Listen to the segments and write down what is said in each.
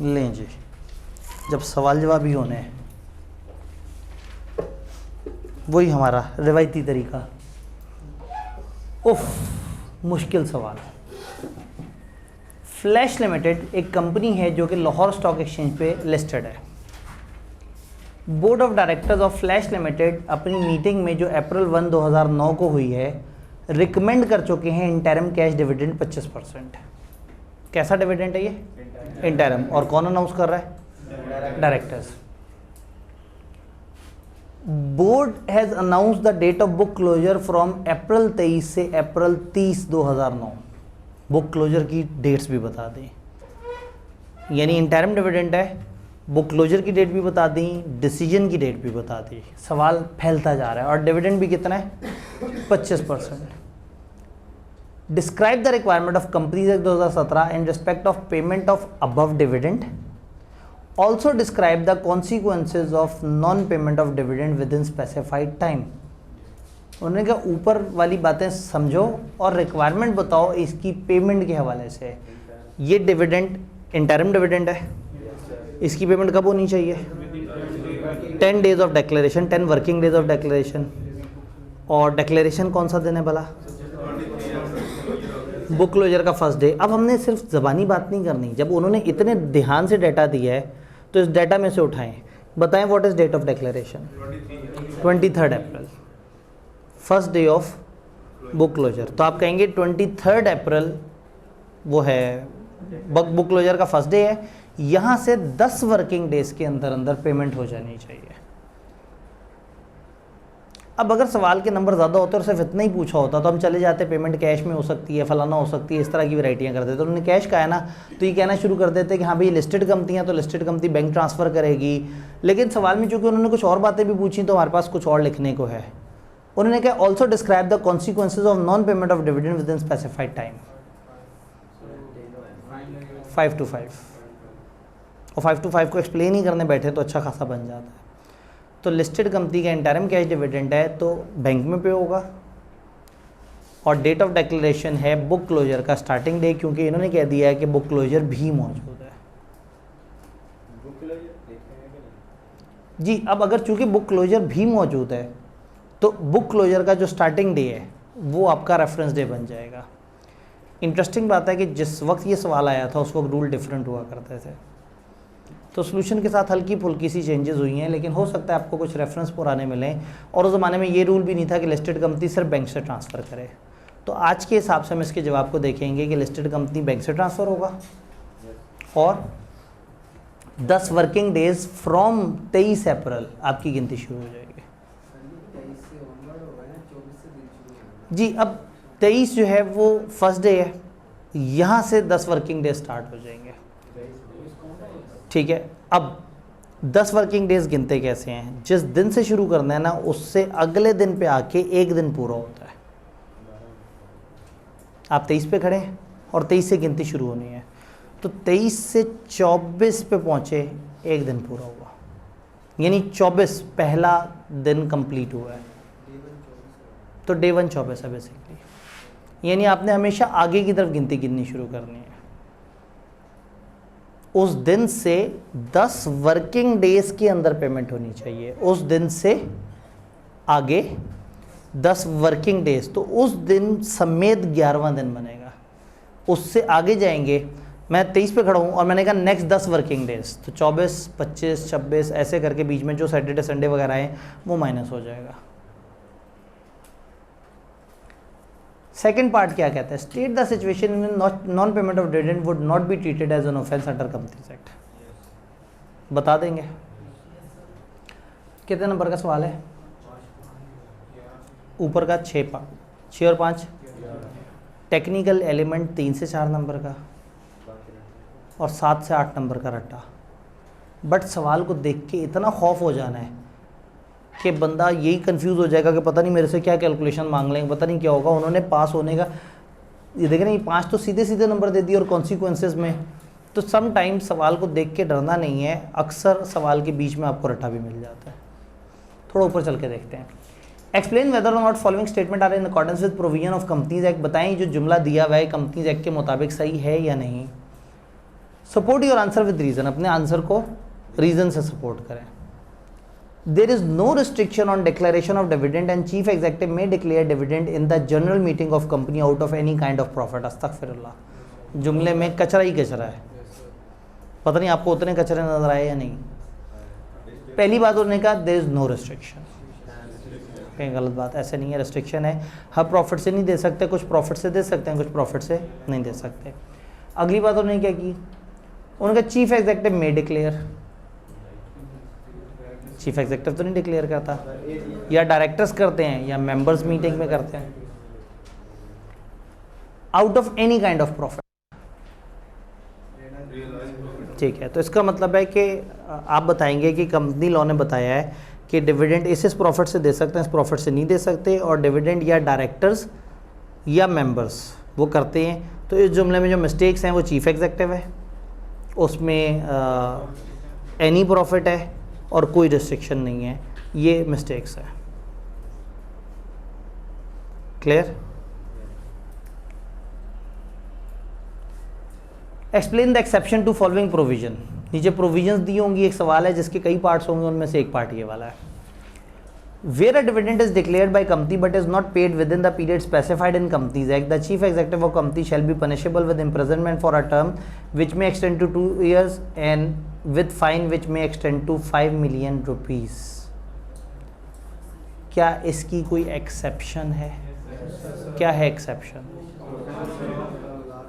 लें जी, जब सवाल जवाब ही होने हैं, वही हमारा रिवायती तरीका। उफ, मुश्किल सवाल। फ्लैश लिमिटेड एक कंपनी है जो कि लाहौर स्टॉक एक्सचेंज पे लिस्टेड है। Board of directors of flash limited अपनी मीटिंग में जो अप्रैल 1, 2009 को हुई है, रिकमेंड कर चुके हैं इंटरिम कैश डिविडेंड 25%। कैसा डिविडेंड है ये? इंटरिम। और कौन अनाउंस कर रहा है? Directors. Board has announce the date of book closure from April 23 से अप्रैल 30, 2009। बुक क्लोजर की डेट्स भी बता दें, यानी इंटरिम डिविडेंड है, बुक क्लोजर की डेट भी बता दी, डिसीजन की डेट भी बता दी। सवाल फैलता जा रहा है। और डिविडेंड भी कितना है? 25%। Describe the requirement of companies act 2017 in respect of payment of above dividend. Also describe the consequences of non payment of dividend with in specified time. उन्होंने कहा ऊपर वाली बातें समझो और रिक्वायरमेंट बताओ इसकी पेमेंट के हवाले से। ये डिविडेंड इंटरिम डिविडेंड है, इसकी पेमेंट कब होनी चाहिए? 10 days of declaration, 10 working days of declaration. और डिक्लेरेशन कौन सा दिन है भला? बुक क्लोजर का फर्स्ट डे। अब हमने सिर्फ ज़बानी बात नहीं करनी, जब उन्होंने इतने ध्यान से डाटा दिया है तो इस डाटा में से उठाएं। बताएं what is date of declaration? 23 April, first day of book closure. तो आप कहेंगे 23 अप्रैल वो है बुक क्लोजर का फर्स्ट डे है, यहाँ से 10 वर्किंग डेज के अंदर अंदर पेमेंट हो जानी चाहिए। अब अगर सवाल के नंबर ज़्यादा होते और सिर्फ इतना ही पूछा होता तो हम चले जाते पेमेंट कैश में हो सकती है, फलाना हो सकती है, इस तरह की वैरायटियाँ कर देते। तो उन्होंने कैश का है ना, तो ये कहना शुरू कर देते कि हाँ भाई लिस्टेड कंपनी है तो लिस्टेड कंपनी बैंक ट्रांसफ़र करेगी। लेकिन सवाल में चूँकि उन्होंने कुछ और बातें भी पूछी तो हमारे पास कुछ और लिखने को है। उन्होंने कहा also describe the consequences of non payment of dividend with in specified time. 5 to 5 और 5 to 5 को एक्सप्लेन ही करने बैठे तो अच्छा खासा बन जाता है। तो लिस्टेड कंपनी का इंटरिम कैश डिविडेंड है तो बैंक में पे होगा। और डेट ऑफ डिक्लेरेशन है बुक क्लोजर का स्टार्टिंग डे, क्योंकि इन्होंने कह दिया है कि बुक क्लोजर भी मौजूद है। जी, अब अगर चूंकि बुक क्लोजर भी मौजूद है तो बुक क्लोजर का जो स्टार्टिंग डे है वो आपका रेफरेंस डे बन जाएगा। इंटरेस्टिंग बात है कि जिस वक्त ये सवाल आया था उस वक्त रूल डिफरेंट हुआ करते थे, तो सोल्यूशन के साथ हल्की फुल्की सी चेंजेस हुई हैं, लेकिन हो सकता है आपको कुछ रेफरेंस पुराने मिलें। और उस ज़माने में ये रूल भी नहीं था कि लिस्टेड कंपनी सिर्फ बैंक से ट्रांसफ़र करे। तो आज के हिसाब से हम इसके जवाब को देखेंगे कि लिस्टेड कंपनी बैंक से ट्रांसफ़र होगा और 10 वर्किंग डेज फ्रॉम 23 अप्रैल आपकी गिनती शुरू हो जाएगी। जी, अब 23 जो है वो फर्स्ट डे है, यहाँ से 10 वर्किंग डेज स्टार्ट हो जाएंगे। ठीक है, अब 10 वर्किंग डेज गिनते कैसे हैं? जिस दिन से शुरू करना है ना उससे अगले दिन पे आके एक दिन पूरा होता है। आप 23 पे खड़े हैं और 23 से गिनती शुरू होनी है, तो 23 से 24 पे पहुँचे एक दिन पूरा हुआ, यानी 24 पहला दिन कंप्लीट हुआ है। तो डे 1 24 है बेसिकली, यानी आपने हमेशा आगे की तरफ गिनती गिननी शुरू करनी है। उस दिन से 10 वर्किंग डेज के अंदर पेमेंट होनी चाहिए। उस दिन से आगे 10 वर्किंग डेज, तो उस दिन समेत 11वां दिन बनेगा। उससे आगे जाएंगे, मैं 23 पे खड़ा हूँ और मैंने कहा नेक्स्ट 10 वर्किंग डेज, तो 24, 25, 26 ऐसे करके बीच में जो सैटरडे संडे वगैरह हैं वो माइनस हो जाएगा। सेकेंड पार्ट क्या कहता है? State the situation in non payment of dividend would not be treated as an offence under companies act. बता देंगे कितने नंबर का सवाल है? ऊपर का 6 और 5, टेक्निकल एलिमेंट 3 से 4 नंबर का और 7 से 8 नंबर का रट्टा। बट सवाल को देख के इतना खौफ हो जाना है कि बंदा यही कंफ्यूज हो जाएगा कि पता नहीं मेरे से क्या कैलकुलेशन मांग लेंगे, पता नहीं क्या होगा। उन्होंने पास होने का ये देख रहे हैं, 5 तो सीधे सीधे नंबर दे दिए और कॉन्सिक्वेंसेज में। तो सम टाइम सवाल को देख के डरना नहीं है, अक्सर सवाल के बीच में आपको रट्टा भी मिल जाता है। थोड़ा ऊपर चल के देखते हैं। Explain whether or not following statement are in accordance with provision of companies act. बताएं जो जुमला दिया हुआ है कंपनीज एक्ट के मुताबिक सही है या नहीं। Support your answer with reason, अपने आंसर को रीजन से सपोर्ट करें। There is no restriction on declaration of dividend and chief executive may declare dividend in the general meeting of company out of any kind of profit. अस्तगफिरुल्लाह, जुमले में कचरा ही कचरा है। पता नहीं आपको उतने कचरे नजर आए या नहीं। पहली बात उन्होंने कहा देयर इज नो रिस्ट्रिक्शन, कहीं गलत बात, ऐसे नहीं है, रिस्ट्रिक्शन है, हर प्रॉफिट से नहीं दे सकते, कुछ प्रॉफिट से दे सकते हैं, कुछ प्रॉफिट से नहीं दे सकते। अगली बात उन्होंने क्या की, उन्होंने कहा chief executive may declare. Chief executive तो नहीं डिक्लेयर करता, या डायरेक्टर्स करते हैं या मेंबर्स मीटिंग में करते हैं, out of any kind of profit. ठीक है, तो इसका मतलब है कि आप बताएंगे कि कंपनी लॉ ने बताया है कि डिविडेंड इस प्रॉफिट से दे सकते हैं, इस प्रॉफिट से नहीं दे सकते, और डिविडेंड या डायरेक्टर्स या मेंबर्स वो करते हैं। तो इस जुमले में जो मिस्टेक्स हैं वो चीफ एग्जीक्यूटिव है, उसमें एनी प्रॉफिट है और कोई रिस्ट्रिक्शन नहीं है, ये मिस्टेक्स है। Clear? Explain the exception to following provision. नीचे प्रोविजंस दी होंगी, एक सवाल है जिसके कई पार्ट्स होंगे, उनमें से एक पार्ट ये वाला है। Where a dividend is declared by company but is not paid within the period specified in companies act, the chief executive of company shall be punishable with imprisonment for a term which may extend to 2 years and with fine which may extend to 5 million rupees। क्या इसकी कोई exception है? क्या है exception?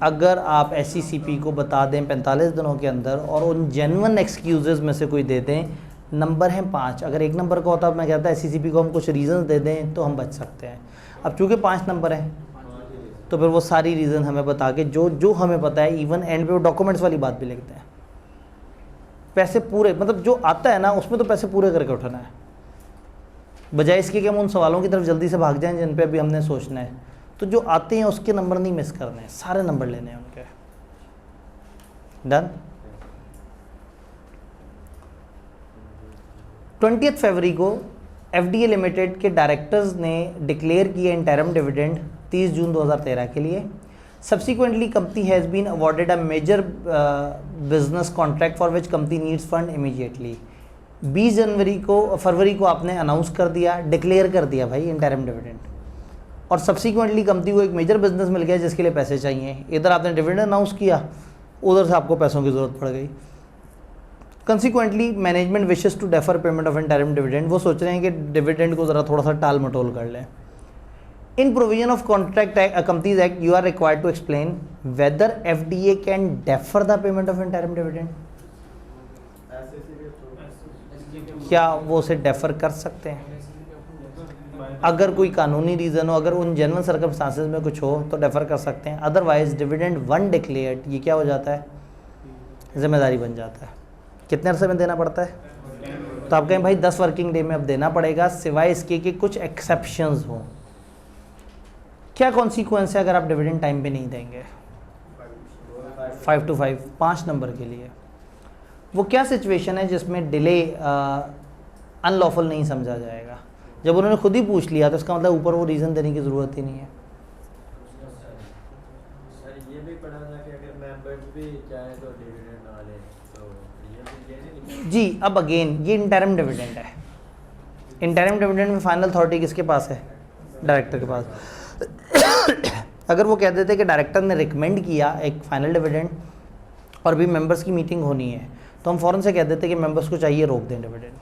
अगर आप SECP को बता दें 45 दिनों के अंदर और उन जेन्युइन एक्सक्यूजेज में से कोई दे दें, नंबर है 5, अगर 1 नंबर का होता मैं कहता SECP को हम कुछ रीज़न दे दें तो हम बच सकते हैं। अब चूँकि 5 नंबर है तो फिर वो सारी रीज़न हमें बता के जो हमें पता है, इवन एंड पे वो डॉक्यूमेंट्स वाली बात भी लिखते हैं, पैसे पूरे, मतलब जो आता है ना उसमें तो पैसे पूरे करके उठाना है, बजाय इसके कि हम उन सवालों की तरफ जल्दी से भाग जाएं जिन पे अभी हमने सोचना है। तो जो आते हैं उसके नंबर नहीं मिस करने हैं, सारे नंबर लेने हैं उनके। डन। 20 फरवरी को FDA लिमिटेड के डायरेक्टर्स ने डिक्लेयर किया इंटरिम डिविडेंड 30 जून 2013 के लिए। Subsequently company has been awarded a major business contract for which company needs fund immediately. 20 फरवरी को आपने अनाउंस कर दिया, डिक्लेयर कर दिया भाई इंटरिम डिविडेंड, और सब्सिक्वेंटली कंपनी को एक मेजर बिजनेस मिल गया जिसके लिए पैसे चाहिए। इधर आपने डिविडेंड अनाउंस किया, उधर से आपको पैसों की ज़रूरत पड़ गई। Consequently management wishes to defer payment of interim dividend, वो सोच रहे हैं कि डिविडेंड को ज़रा थोड़ा सा टाल मटोल कर लें। In provision of contract companies act you are required to explain whether FDA can defer the payment of interim dividend. क्या वो उसे डेफर कर सकते हैं? अगर कोई कानूनी रीज़न हो, अगर उन जेन्युइन सर्कमस्टांसेस में कुछ हो तो डेफर कर सकते हैं, अदरवाइज डिविडेंड 1 डिक्लेयर्ड ये क्या हो जाता है, जिम्मेदारी बन जाता है। कितने अरसे में देना पड़ता है? तो आप कहें भाई 10 वर्किंग डे में अब देना पड़ेगा, सिवाय इसके कि कुछ एक्सेप्शंस हों। क्या कॉन्सिक्वेंस है अगर आप डिविडेंड टाइम पे नहीं देंगे? 5 to 5, 5 नंबर के लिए। वो क्या सिचुएशन है जिसमें डिले अनलॉफुल नहीं समझा जाएगा? जब उन्होंने खुद ही पूछ लिया तो इसका मतलब ऊपर वो रीज़न देने की ज़रूरत ही नहीं है। सर ये भी पढ़ा था कि अगर मेंबर्स भी चाहे तो डिविडेंड ना ले, तो ये भी जी। अब अगेन ये इंटरिम डिविडेंड है, इंटरिम डिविडेंड में फाइनल अथॉरिटी किसके पास है? डायरेक्टर के पास। अगर वो कह देते कि डायरेक्टर ने रिकमेंड किया एक फाइनल डिविडेंड और भी मेंबर्स की मीटिंग होनी है, तो हम फ़ौरन से कह देते कि मेंबर्स को चाहिए रोक दें डिविडेंड,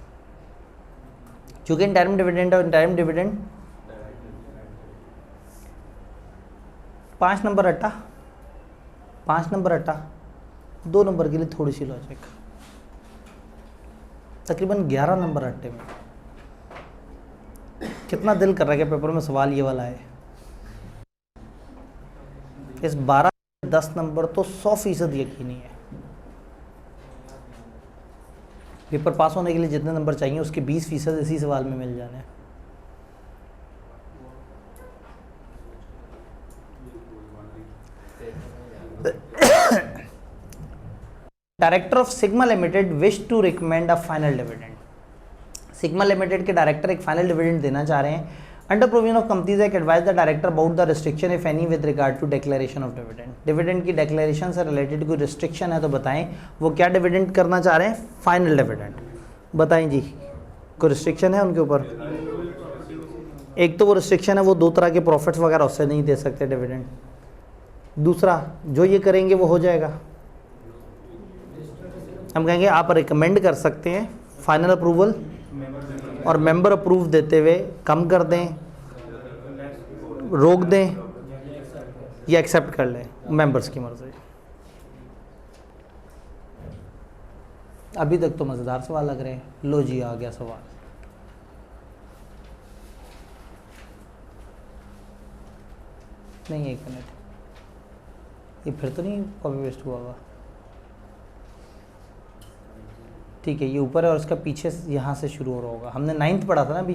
चूँकि इंटरिम डिविडेंड और इंटरिम डिविडेंड 5 नंबर अट्टा, 5 नंबर अट्टा, 2 नंबर के लिए थोड़ी सी लॉजिक, तकरीबन 11 नंबर अट्टे में। कितना दिल कर रहा है कि पेपर में सवाल ये वाला है? इस 12-10 नंबर तो 100% यकीनी है। पेपर पास होने के लिए जितने नंबर चाहिए उसके 20% इसी सवाल में मिल जाने हैं। Director of Sigma limited wish to recommend a final dividend. Sigma limited के डायरेक्टर एक फाइनल डिविडेंड देना चाह रहे हैं under provision of companies act advise the director about the restriction if any with regard to declaration of dividend. Dividend की declaration से related कोई restriction है तो बताएं, वो क्या डिविडेंड करना चाह रहे हैं, फाइनल डिविडेंड। बताएं जी, कोई रिस्ट्रिक्शन है उनके ऊपर? एक तो वो रिस्ट्रिक्शन है वो 2 तरह के प्रॉफिट्स वगैरह उससे नहीं दे सकते डिविडेंड। दूसरा, जो ये करेंगे वो हो जाएगा। हम कहेंगे आप रिकमेंड कर सकते हैं फाइनल अप्रूवल, और मेंबर अप्रूव देते हुए कम कर दें, रोक दें या एक्सेप्ट कर लें, मेंबर्स की मर्जी। अभी तक तो मज़ेदार सवाल लग रहे हैं। लो जी, आ गया सवाल। नहीं, 1 मिनट, ये फिर तो नहीं कॉपी पेस्ट हुआ होगा? ठीक है, ये ऊपर है और इसका पीछे यहाँ से शुरू हो रहा होगा। हमने 9th पढ़ा था ना अभी।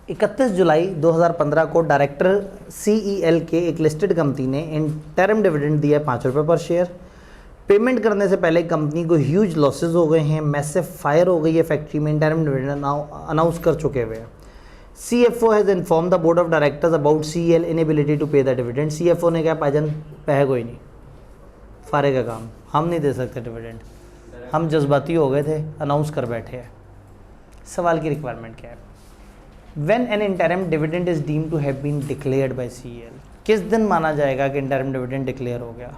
31 जुलाई 2015 को डायरेक्टर CEL के एक लिस्टेड कंपनी ने इंटरिम डिविडेंड दिया 5 रुपये पर शेयर। पेमेंट करने से पहले कंपनी को ह्यूज लॉसेज हो गए हैं, मैसिव फायर हो गई है फैक्ट्री में, इंटरिम डिविडेंड अनाउंस कर चुके हुए हैं। CFO has inform the board of directors about CEL inability to pay the dividend. CFO ने कहा भाईजान पैसा कोई नहीं, फारे का काम, हम नहीं दे सकते डिविडेंड, हम जज्बाती हो गए थे, अनाउंस कर बैठे हैं। सवाल की रिक्वायरमेंट क्या है? When an interim dividend is deemed to have been declared by CEL, किस दिन माना जाएगा कि इंटरिम डिविडेंड डिक्लेयर हो गया?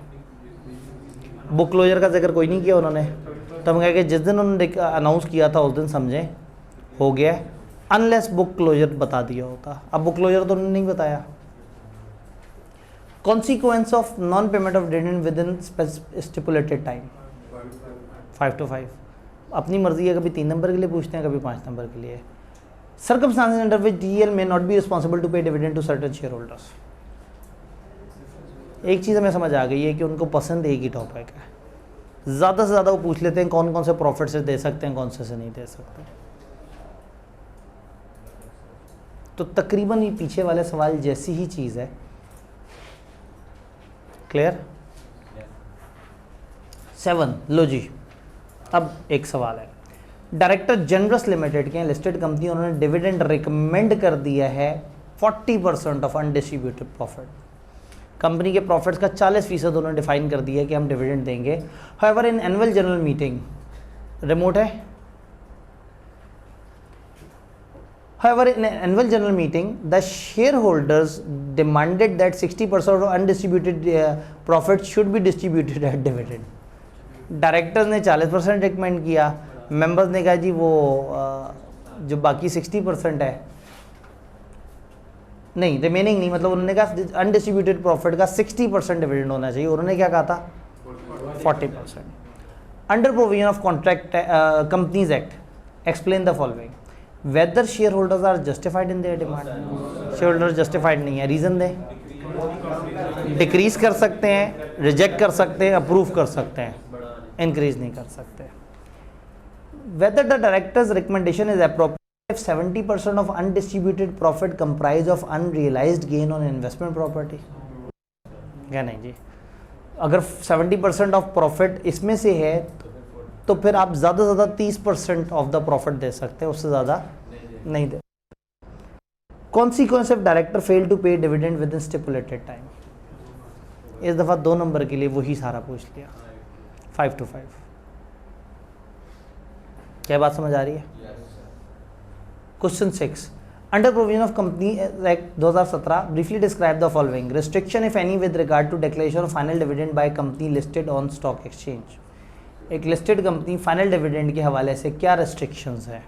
बुक क्लोजर का जिक्र कोई नहीं किया उन्होंने, तो हम कहेंगे जिस दिन उन्होंने अनाउंस किया था उस दिन समझें हो गया, अनलेस बुक क्लोजर बता दिया होता। अब बुक क्लोजर तो उन्होंने नहीं बताया। Consequence of non-payment of dividend within stipulated time 5 to 5। अपनी मर्जी है, कभी 3 नंबर के लिए पूछते हैं, कभी 5 नंबर के लिए। Circumstances under which DEL may not be responsible to pay dividend to certain shareholders। एक चीज़ हमें समझ आ गई है कि उनको पसंद एक ही टॉपिक है, ज़्यादा से ज़्यादा वो पूछ लेते हैं कौन कौन से प्रॉफिट से दे सकते हैं, कौन से नहीं दे सकते। तो तकरीबन ये पीछे वाले सवाल जैसी ही चीज़ है। क्लियर? 7, लो जी, अब एक सवाल है। डायरेक्टर जनरस लिमिटेड के लिस्टेड कंपनी, उन्होंने डिविडेंड रिकमेंड कर दिया है 40% ऑफ अनडिस्ट्रीब्यूटेड प्रॉफिट। कंपनी के प्रॉफिट्स का 40% उन्होंने डिफाइन कर दिया है कि हम डिविडेंड देंगे। However in annual general meeting, remote है, however in an annual general meeting the shareholders demanded that 60% of undistributed profit should be distributed as dividend। Directors ने 40% रिकमेंड किया, मेंबर्स ने कहा जी वो जो बाकी 60% है, नहीं रिमेनिंग नहीं, मतलब उन्होंने कहा अनडिस्ट्रीब्यूटेड प्रॉफिट का 60% डिविडेंड होना चाहिए। उन्होंने क्या कहा था? 40%। Under provision of contract companies act explain the following. Whether share holders are justified in their demand. Share holder justified नहीं है, रीज़न दें। डिक्रीज कर सकते हैं, रिजेक्ट कर सकते हैं, अप्रूव कर सकते हैं, इंक्रीज नहीं कर सकते। Whether the directors recommendation is appropriate if 70% of undistributed profit comprise of unrealized gain on investment property। क्या नहीं जी, अगर 70% ऑफ प्रॉफिट इसमें से है तो फिर आप ज़्यादा से ज़्यादा 30% ऑफ द प्रॉफिट दे सकते हैं, उससे ज़्यादा नहीं दे। Consequence of director fail to pay dividend within stipulated time. इस दफ़ा 2 नंबर के लिए वही सारा पूछ लिया, 5 to 5। क्या बात समझ आ रही है? Question 6, under provision of company act 2017 briefly describe the following. Restriction if any with regard to declaration of final dividend by company listed on stock exchange. एक लिस्टेड कंपनी फाइनल डिविडेंड के हवाले से क्या रिस्ट्रिक्शंस है?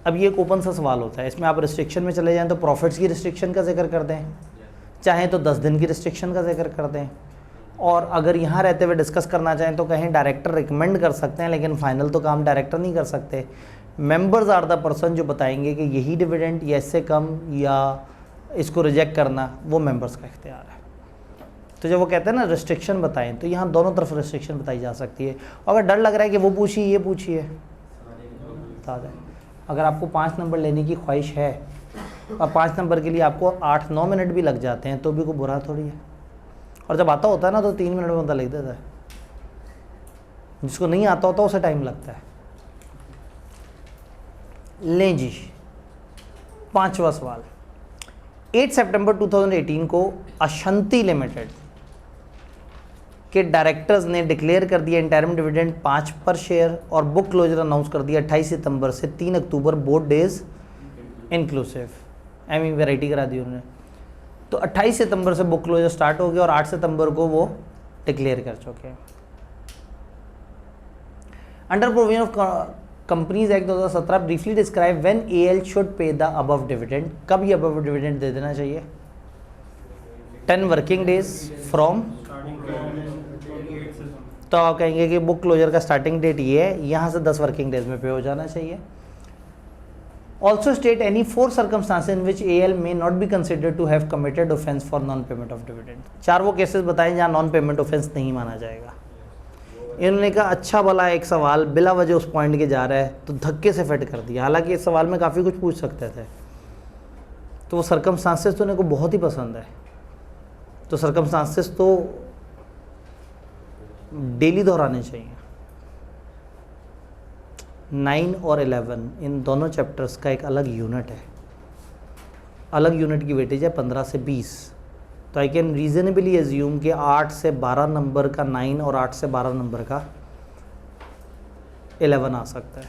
अब ये एक open सा सवाल होता है, इसमें आप रिस्ट्रिक्शन में चले जाएं तो प्रॉफिट्स की रिस्ट्रिक्शन का जिक्र कर दें, चाहें तो 10 दिन की रिस्ट्रिक्शन का जिक्र कर दें, और अगर यहाँ रहते हुए डिस्कस करना चाहें तो कहें डायरेक्टर रिकमेंड कर सकते हैं लेकिन फाइनल तो काम डायरेक्टर नहीं कर सकते। मेंबर्स आर द पर्सन जो बताएंगे कि यही डिविडेंड या इससे कम या इसको रिजेक्ट करना, वो मेंबर्स का इख्तियार है। तो जब वो कहते हैं ना रिस्ट्रिक्शन बताएं, तो यहाँ दोनों तरफ रिस्ट्रिक्शन बताई जा सकती है। अगर डर लग रहा है कि वो पूछिए ये पूछिए, बता दें। अगर आपको 5 नंबर लेने की ख्वाहिश है और 5 नंबर के लिए आपको 8-9 मिनट भी लग जाते हैं तो भी कोई बुरा थोड़ी है, और जब आता होता है ना तो 3 मिनट में बंदा लिख देता है, जिसको नहीं आता होता उसे टाइम लगता है। लें जी, 5वां सवाल। 8 सितंबर 2018 को अशंति लिमिटेड के डायरेक्टर्स ने डिक्लेयर कर दिया इंटरिम डिविडेंड 5 पर शेयर और बुक क्लोजर अनाउंस कर दिया 28 सितंबर से 3 अक्टूबर, बोथ डेज इंक्लूसिव। एमी वैरायटी करा दी उन्होंने। तो 28 सितंबर से बुक क्लोजर स्टार्ट हो गया और 8 सितंबर को वो डिक्लेयर कर चुके हैं। Under provision of companies act 2017 briefly describe when AL should pay the above dividend. कब ये अबव डिविडेंड दे देना चाहिए? 10 वर्किंग डेज फ्रॉम। तो आप कहेंगे कि बुक क्लोजर का स्टार्टिंग डेट ये है, यहाँ से 10 वर्किंग डेज में पे हो जाना चाहिए। Also state any 4 circumstances in which AL may not be considered to have committed offence for non payment of dividend. 4 वो केसेस बताएं जहाँ नॉन पेमेंट ऑफेंस नहीं माना जाएगा। इन्होंने कहा अच्छा भला एक सवाल बिला वजह उस पॉइंट के जा रहा है तो धक्के से फिट कर दिया। हालांकि इस सवाल में काफ़ी कुछ पूछ सकते थे, तो वो सर्कमस्टांसेस तो उनको बहुत ही पसंद है। तो सर्कमस्टांसेस तो डेली दोहराने चाहिए। 9 और 11 इन दोनों चैप्टर्स का एक अलग यूनिट है। अलग यूनिट की वेटेज है 15 से 20। तो आई कैन रीजनेबली एज्यूम कि 8 से 12 नंबर का 9 और 8 से 12 नंबर का 11 आ सकता है।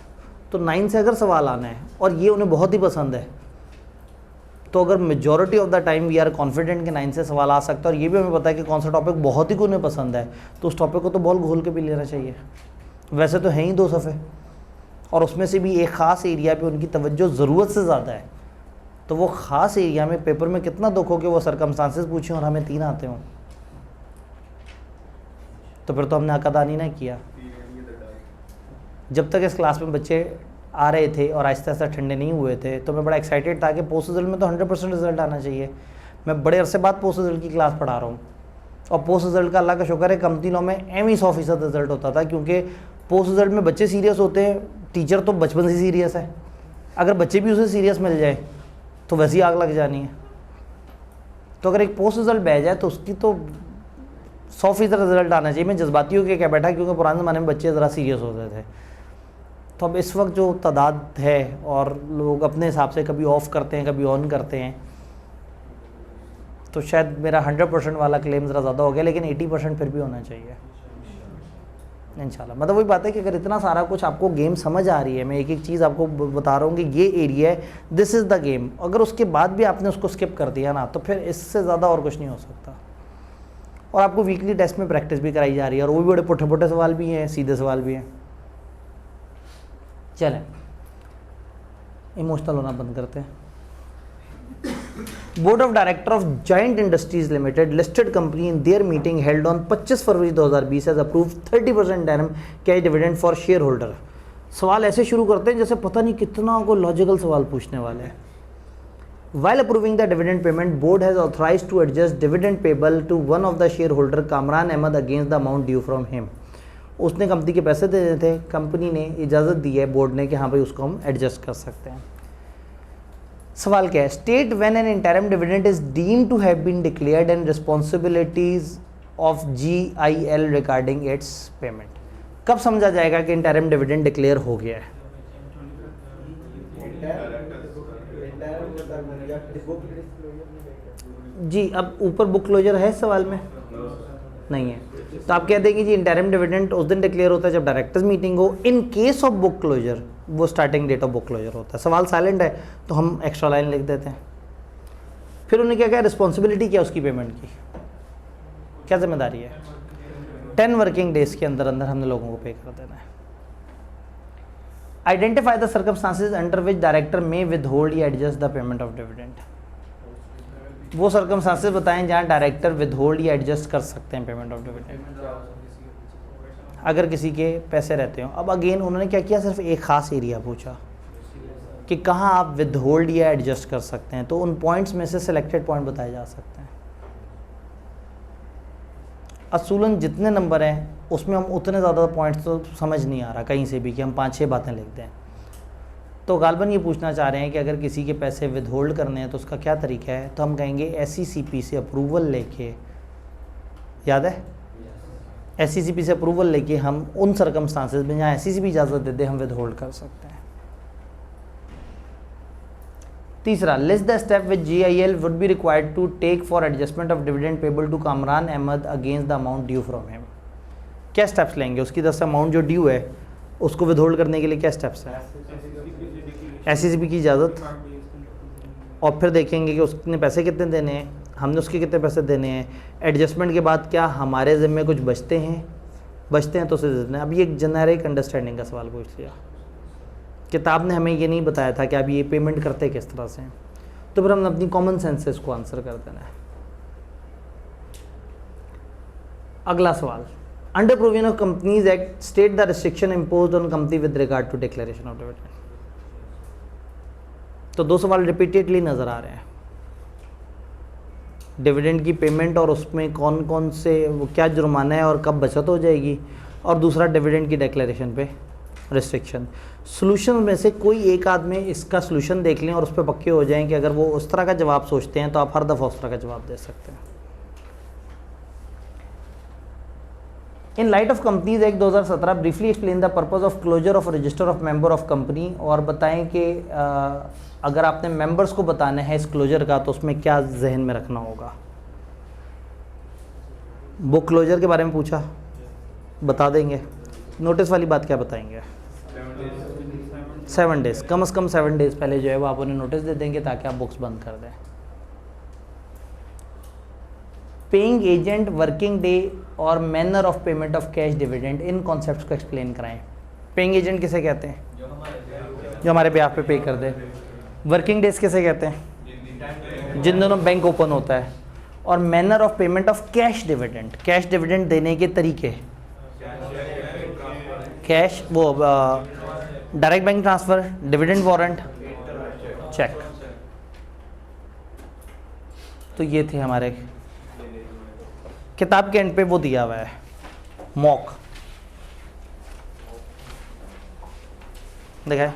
तो 9 से अगर सवाल आना है और ये उन्हें बहुत ही पसंद है, तो अगर majority of the time we are confident कि 9 से सवाल आ सकता है और ये भी हमें पता है कि कौन सा टॉपिक बहुत ही उन्हें पसंद है, तो उस टॉपिक को तो बॉल घोल के भी लेना चाहिए। वैसे तो हैं ही 2 सफ़े और उसमें से भी एक ख़ास एरिया पे उनकी तवज्जो ज़रूरत से ज़्यादा है। तो वो ख़ास एरिया में पेपर में कितना दुख हो कि वो सर्कमस्टांसेस पूछें और हमें 3 आते हों, तो फिर तो हमने अकादानी ना किया। जब तक इस क्लास में बच्चे आ रहे थे और आहिस्ता आहिस्ता ठंडे नहीं हुए थे, तो मैं बड़ा एक्साइटेड था कि पोस्ट रिजल्ट में तो 100% रिजल्ट आना चाहिए। मैं बड़े अरसे बाद पोस्ट रिजल्ट की क्लास पढ़ा रहा हूँ और पोस्ट रिजल्ट का अल्लाह का शुक्र है कम दिनों में एम 100% रिजल्ट होता था, क्योंकि पोस्ट रिजल्ट में बच्चे सीरियस होते हैं, टीचर तो बचपन से सीरियस है। अगर बच्चे भी उसे सीरियस मिल जाए तो वैसे ही आग लग जानी है। तो अगर एक पोस्ट रिजल्ट बह जाए तो उसकी तो 100% रिजल्ट आना चाहिए। मैं जज्बाती होकर क्या बैठा, क्योंकि पुराने ज़माने में बच्चे ज़रा सीरियस होते थे। तो अब इस वक्त जो तादाद है और लोग अपने हिसाब से कभी ऑफ़ करते हैं कभी ऑन करते हैं, तो शायद मेरा 100% वाला क्लेम ज़रा ज़्यादा हो गया, लेकिन 80% फिर भी होना चाहिए इंशाल्लाह। मतलब वही बात है कि अगर इतना सारा कुछ आपको गेम समझ आ रही है, मैं एक एक चीज़ आपको बता रहा हूँ कि ये एरिया है, दिस इज़ द गेम, अगर उसके बाद भी आपने उसको स्किप कर दिया ना, तो फिर इससे ज़्यादा और कुछ नहीं हो सकता। और आपको वीकली टेस्ट में प्रैक्टिस भी कराई जा रही है, और वो भी बड़े पुट्ठे पुट्ठे सवाल भी हैं, सीधे सवाल भी हैं। चलें, इमोशनल होना बंद करते हैं। Board of director of giant industries limited listed company in their meeting held on 25 February 2020 has approved 30% interim cash dividend for share holder. सवाल ऐसे शुरू करते हैं जैसे पता नहीं कितना को लॉजिकल सवाल पूछने वाले हैं। While approving the dividend payment, board has authorized to adjust dividend payable to one of the shareholder Kamran Ahmed against the amount due from him। उसने कंपनी के पैसे दे देते थे, कंपनी ने इजाज़त दी है बोर्ड ने कि हाँ भाई उसको हम एडजस्ट कर सकते हैं। सवाल क्या है? State when an interim dividend is deemed to have been declared and responsibilities of GIL regarding its payment. कब समझा जाएगा कि इंटरिम डिविडेंड डिक्लेयर हो गया है? जी, अब ऊपर बुक क्लोजर है इस सवाल में? नहीं है, तो आप कह देंगे जी इंटरिम डिविडेंड उस दिन डिक्लेयर होता है जब डायरेक्टर्स मीटिंग हो। In case of book closure वो starting date of book closure होता है। सवाल साइलेंट है तो हम एक्स्ट्रा लाइन लिख देते हैं। फिर उन्होंने क्या कहा, रिस्पॉन्सिबिलिटी क्या उसकी पेमेंट की, क्या जिम्मेदारी है? 10 वर्किंग डेज के अंदर अंदर हमने लोगों को पे कर देना है। Identify the circumstances under which director में विदहोल्ड या adjust the payment of dividend. वो सर्कमस्टांसेस बताएं जहां डायरेक्टर विदहोल्ड या एडजस्ट कर सकते हैं पेमेंट ऑफ डिविडेंड, अगर किसी के पैसे रहते हो। अब अगेन उन्होंने क्या किया, सिर्फ एक ख़ास एरिया पूछा कि कहाँ आप विदहोल्ड या एडजस्ट कर सकते हैं, तो उन पॉइंट्स में से सिलेक्टेड पॉइंट बताए जा सकते हैं। असूलन जितने नंबर हैं उसमें हम उतने ज़्यादा पॉइंट्स तो समझ नहीं आ रहा कहीं से भी कि हम 5-6 बातें लिख दें। तो गालबन ये पूछना चाह रहे हैं कि अगर किसी के पैसे विदहोल्ड करने हैं तो उसका क्या तरीका है, तो हम कहेंगे SECP से अप्रूवल लेके, याद है SECP से अप्रूवल लेके हम उन सर्कमस्टांसेस में जहाँ SECP इजाज़त दे दे हम विदहोल्ड कर सकते हैं। तीसरा, list the step which GIL would be required to take for adjustment of dividend payable to Kamran Ahmed against the amount due from him. क्या स्टेप्स लेंगे, उसकी तरफ से अमाउंट जो ड्यू है उसको विदहोल्ड करने के लिए क्या स्टेप्स हैं? SCCP की इजाज़त, और फिर देखेंगे कि उसने पैसे कितने देने हैं, हमने उसके कितने पैसे देने हैं, एडजस्टमेंट के बाद क्या हमारे ज़िम्मे कुछ बचते हैं तो उसे दे देना। अब ये एक जेनेरिक अंडरस्टैंडिंग का सवाल पूछ लिया, किताब ने हमें ये नहीं बताया था कि आप ये पेमेंट करते किस तरह से, तो फिर हमने अपनी कॉमन सेंस से इसको आंसर कर देना है। अगला सवाल, under provision of companies act state the restriction imposed on company with regard to declaration of dividend. तो दो सवाल रिपीटेडली नज़र आ रहे हैं, डिविडेंड की पेमेंट और उसमें कौन कौन से वो क्या जुर्माना है और कब बचत हो जाएगी, और दूसरा डिविडेंड की डिक्लेरेशन पे रिस्ट्रिक्शन। सॉल्यूशन में से कोई एक आध में इसका सॉल्यूशन देख लें और उस पर पक्के हो जाएं कि अगर वो उस तरह का जवाब सोचते हैं तो आप हर दफ़ा उस तरह का जवाब दे सकते हैं। In light of companies act 2017 briefly explain the purpose of closure of register of member of company, और बताएं कि अगर आपने मेंबर्स को बताना है इस क्लोजर का तो उसमें क्या जहन में रखना होगा। बुक क्लोजर के बारे में पूछा, बता देंगे। नोटिस वाली बात क्या बताएंगे? 7 डेज़, कम से कम 7 डेज़ पहले जो है वो आप उन्हें नोटिस दे देंगे ताकि आप बुक्स बंद कर दें। पेइंग एजेंट, वर्किंग डे और manner of payment of cash dividend, in concepts को एक्सप्लेन कराएं। पेइंग एजेंट किसे कहते हैं? जो हमारे ब्याह पे कर दे। वर्किंग डेज किसे कहते हैं? जिन दोनों बैंक ओपन होता है। और manner of payment of cash dividend, cash dividend देने के तरीके, कैश वो direct bank transfer, dividend warrant, cheque. तो ये थे हमारे, किताब के एंड पे वो दिया हुआ है मॉक, देखा है।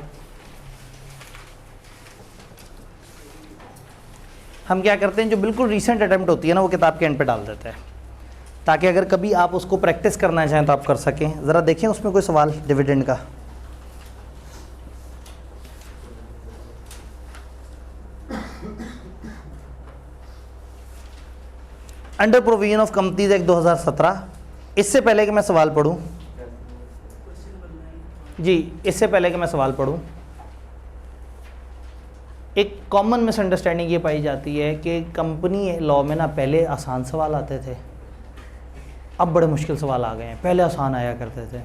हम क्या करते हैं, जो बिल्कुल रीसेंट अटेम्प्ट होती है ना वो किताब के एंड पे डाल देते हैं ताकि अगर कभी आप उसको प्रैक्टिस करना चाहें तो आप कर सकें। ज़रा देखें उसमें कोई सवाल डिविडेंड का। Under provision of companies act 2017, इससे पहले कि मैं सवाल पढ़ूं जी, इससे पहले कि मैं सवाल पढ़ूं, एक कॉमन मिसअंडरस्टैंडिंग ये पाई जाती है कि कंपनी लॉ में ना पहले आसान सवाल आते थे, अब बड़े मुश्किल सवाल आ गए हैं, पहले आसान आया करते थे।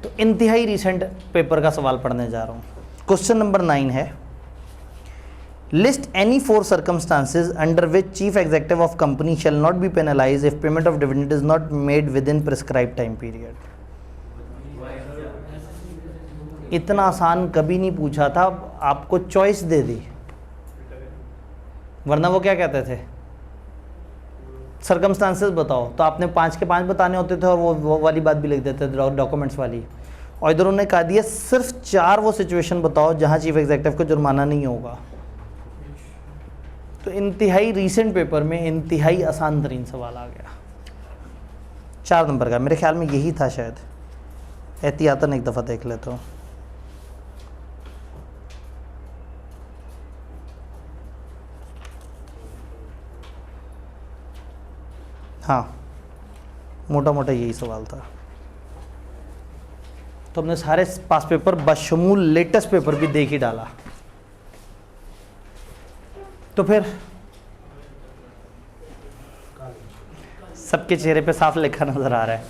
तो इंतहाई रिसेंट पेपर का सवाल पढ़ने जा रहा हूँ। क्वेश्चन नंबर 9 है, list any 4 circumstances under which chief executive of company shall not be penalise if payment of dividend is not made with in prescribe time period. इतना आसान कभी नहीं पूछा था, आपको चॉइस दे दी, वरना वो क्या कहते थे, सर्कमस्टांसेस बताओ, तो आपने 5 के 5 बताने होते थे और वो वाली बात भी लिख देते थे डॉक्यूमेंट्स वाली, और इधर उन्होंने कहा दिया सिर्फ 4 वो सिचुएशन बताओ जहां चीफ एग्जीक्यूटिव को जुर्माना नहीं होगा। तो इंतहाई रीसेंट पेपर में इंतहाई आसान तरीन सवाल आ गया, 4 नंबर का, मेरे ख्याल में यही था शायद, एहतियातन एक दफ़ा देख लेता हूँ। हाँ, मोटा मोटा यही सवाल था। तो हमने सारे पास पेपर बशमूल लेटेस्ट पेपर भी देख ही डाला। तो फिर सबके चेहरे पे साफ लिखा नजर आ रहा है।